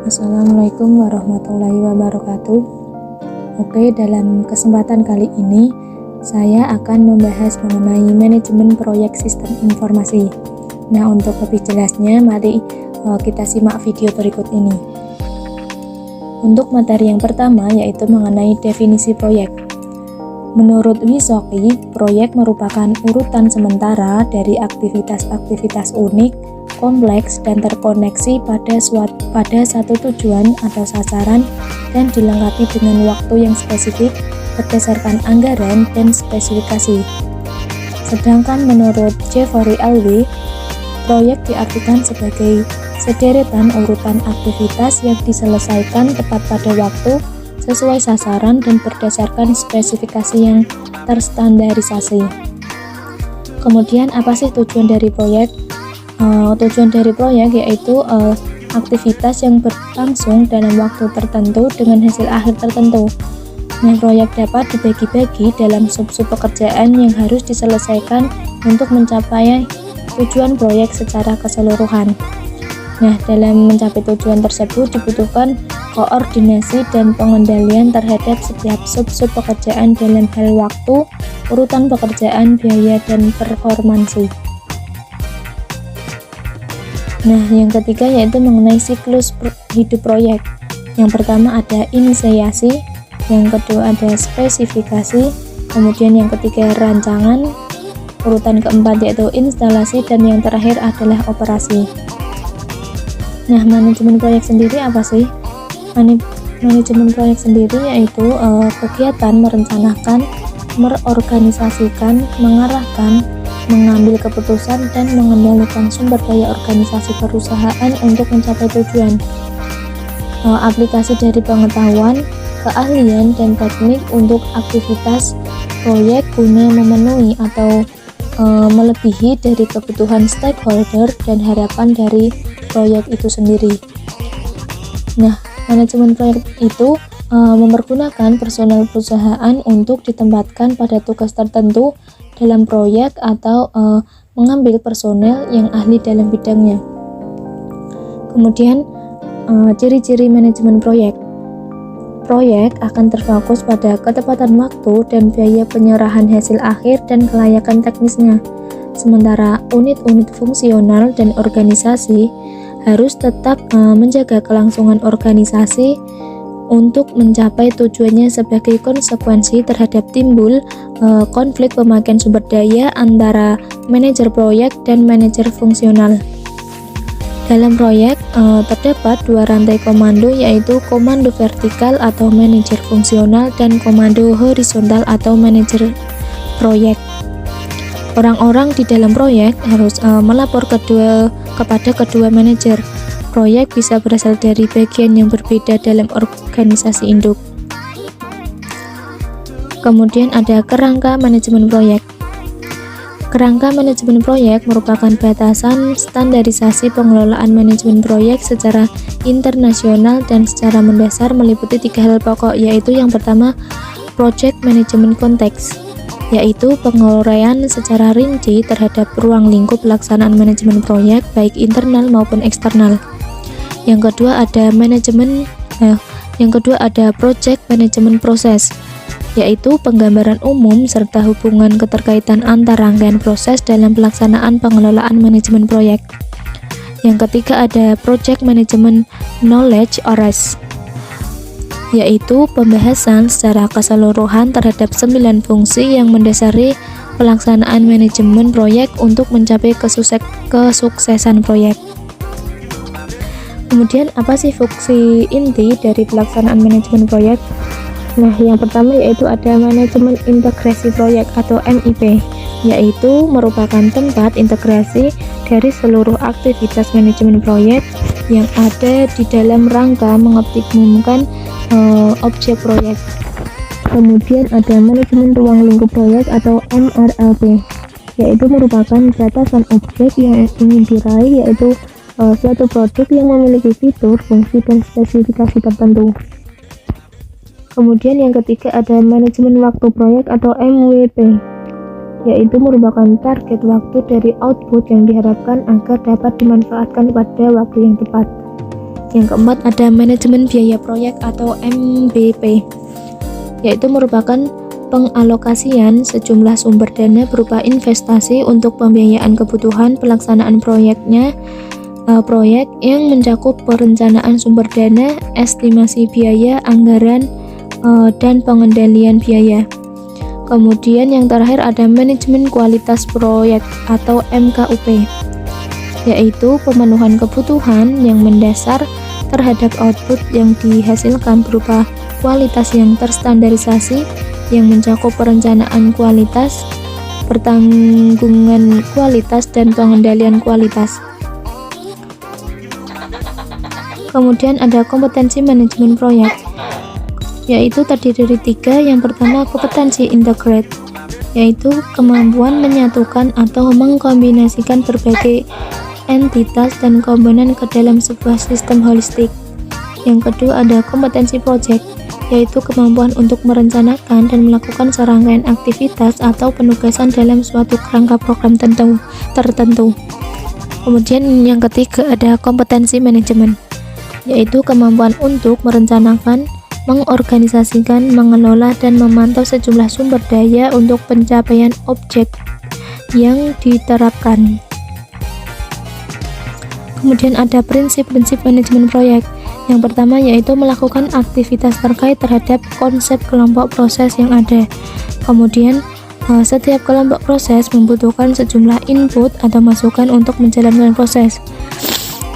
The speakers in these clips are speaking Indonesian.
Assalamualaikum warahmatullahi wabarakatuh. Oke, dalam kesempatan kali ini saya akan membahas mengenai manajemen proyek sistem informasi. Nah, untuk lebih jelasnya mari kita simak video berikut ini. Untuk materi yang pertama yaitu mengenai definisi proyek. Menurut Wysoki, proyek merupakan urutan sementara dari aktivitas-aktivitas unik, kompleks, dan terkoneksi pada satu tujuan atau sasaran dan dilengkapi dengan waktu yang spesifik berdasarkan anggaran dan spesifikasi. Sedangkan menurut Jeffrey Alvey, proyek diartikan sebagai sederetan urutan aktivitas yang diselesaikan tepat pada waktu, sesuai sasaran dan berdasarkan spesifikasi yang terstandarisasi. Kemudian apa sih tujuan dari proyek? Tujuan dari proyek yaitu aktivitas yang berlangsung dalam waktu tertentu dengan hasil akhir tertentu. Nah, proyek dapat dibagi-bagi dalam sub-sub pekerjaan yang harus diselesaikan untuk mencapai tujuan proyek secara keseluruhan. Nah, dalam mencapai tujuan tersebut dibutuhkan koordinasi dan pengendalian terhadap setiap sub-sub pekerjaan dalam hal waktu, urutan pekerjaan, biaya, dan performansi. Nah, yang ketiga yaitu mengenai siklus hidup proyek. Yang pertama ada inisiasi, yang kedua ada spesifikasi, kemudian yang ketiga rancangan, urutan keempat yaitu instalasi, dan yang terakhir adalah operasi. Nah, manajemen proyek sendiri apa sih? Manajemen proyek sendiri yaitu kegiatan merencanakan, merorganisasikan, mengarahkan, mengambil keputusan, dan mengendalikan sumber daya organisasi perusahaan untuk mencapai tujuan. Aplikasi dari pengetahuan, keahlian, dan teknik untuk aktivitas proyek guna memenuhi atau melebihi dari kebutuhan stakeholder dan harapan dari proyek itu sendiri. Nah, manajemen proyek itu mempergunakan personel perusahaan untuk ditempatkan pada tugas tertentu dalam proyek atau mengambil personel yang ahli dalam bidangnya. Kemudian ciri-ciri manajemen proyek. Proyek akan terfokus pada ketepatan waktu dan biaya penyerahan hasil akhir dan kelayakan teknisnya. Sementara unit-unit fungsional dan organisasi harus tetap menjaga kelangsungan organisasi untuk mencapai tujuannya sebagai konsekuensi terhadap timbul konflik pemakaian sumber daya antara manajer proyek dan manajer fungsional. Dalam proyek terdapat dua rantai komando yaitu komando vertikal atau manajer fungsional dan komando horizontal atau manajer proyek. Orang-orang di dalam proyek harus melapor kepada kedua manajer. Proyek bisa berasal dari bagian yang berbeda dalam organisasi induk. Kemudian ada kerangka manajemen proyek. Kerangka manajemen proyek merupakan batasan standarisasi pengelolaan manajemen proyek secara internasional dan secara mendasar meliputi tiga hal pokok, yaitu yang pertama, project management context, yaitu penguraian secara rinci terhadap ruang lingkup pelaksanaan manajemen proyek baik internal maupun eksternal. Yang kedua ada project management proses, yaitu penggambaran umum serta hubungan keterkaitan antar rangkaian proses dalam pelaksanaan pengelolaan manajemen proyek. Yang ketiga ada project management knowledge ORS, yaitu pembahasan secara keseluruhan terhadap 9 fungsi yang mendasari pelaksanaan manajemen proyek untuk mencapai kesuksesan proyek. Kemudian apa sih fungsi inti dari pelaksanaan manajemen proyek? Nah, yang pertama yaitu ada manajemen integrasi proyek atau MIP, yaitu merupakan tempat integrasi dari seluruh aktivitas manajemen proyek yang ada di dalam rangka mengoptimumkan objek proyek. Kemudian ada manajemen ruang lingkup proyek atau MRLP, yaitu merupakan batasan objek yang ingin diraih, yaitu suatu produk yang memiliki fitur, fungsi, dan spesifikasi tertentu. Kemudian yang ketiga ada manajemen waktu proyek atau MWP, yaitu merupakan target waktu dari output yang diharapkan agar dapat dimanfaatkan pada waktu yang tepat. Yang keempat ada manajemen biaya proyek atau MBP, yaitu merupakan pengalokasian sejumlah sumber dana berupa investasi untuk pembiayaan kebutuhan pelaksanaan proyek yang mencakup perencanaan sumber dana, estimasi biaya, anggaran, dan pengendalian biaya. Kemudian yang terakhir ada manajemen kualitas proyek atau MKUP, yaitu pemenuhan kebutuhan yang mendasar terhadap output yang dihasilkan berupa kualitas yang terstandarisasi yang mencakup perencanaan kualitas, pertanggungan kualitas, dan pengendalian kualitas. Kemudian ada kompetensi manajemen proyek, yaitu terdiri dari 3. Yang pertama kompetensi integrate, yaitu kemampuan menyatukan atau mengkombinasikan berbagai entitas dan komponen ke dalam sebuah sistem holistik. Yang kedua ada kompetensi project, yaitu kemampuan untuk merencanakan dan melakukan serangkaian aktivitas atau penugasan dalam suatu kerangka program tertentu. Kemudian yang ketiga ada kompetensi manajemen, yaitu kemampuan untuk merencanakan, mengorganisasikan, mengelola, dan memantau sejumlah sumber daya untuk pencapaian objek yang diterapkan. Kemudian ada prinsip-prinsip manajemen proyek. Yang pertama yaitu melakukan aktivitas terkait terhadap konsep kelompok proses yang ada. Kemudian setiap kelompok proses membutuhkan sejumlah input atau masukan untuk menjalankan proses.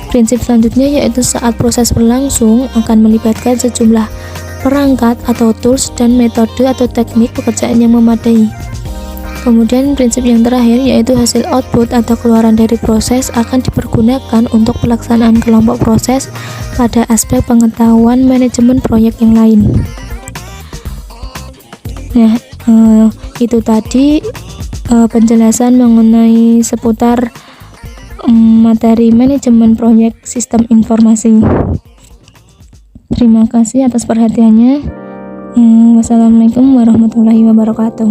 Prinsip selanjutnya yaitu saat proses berlangsung akan melibatkan sejumlah perangkat atau tools dan metode atau teknik pekerjaan yang memadai. Kemudian prinsip yang terakhir yaitu hasil output atau keluaran dari proses akan dipergunakan untuk pelaksanaan kelompok proses pada aspek pengetahuan manajemen proyek yang lain. Nah, itu tadi penjelasan mengenai seputar materi manajemen proyek sistem informasi. Terima kasih atas perhatiannya. Wassalamualaikum warahmatullahi wabarakatuh.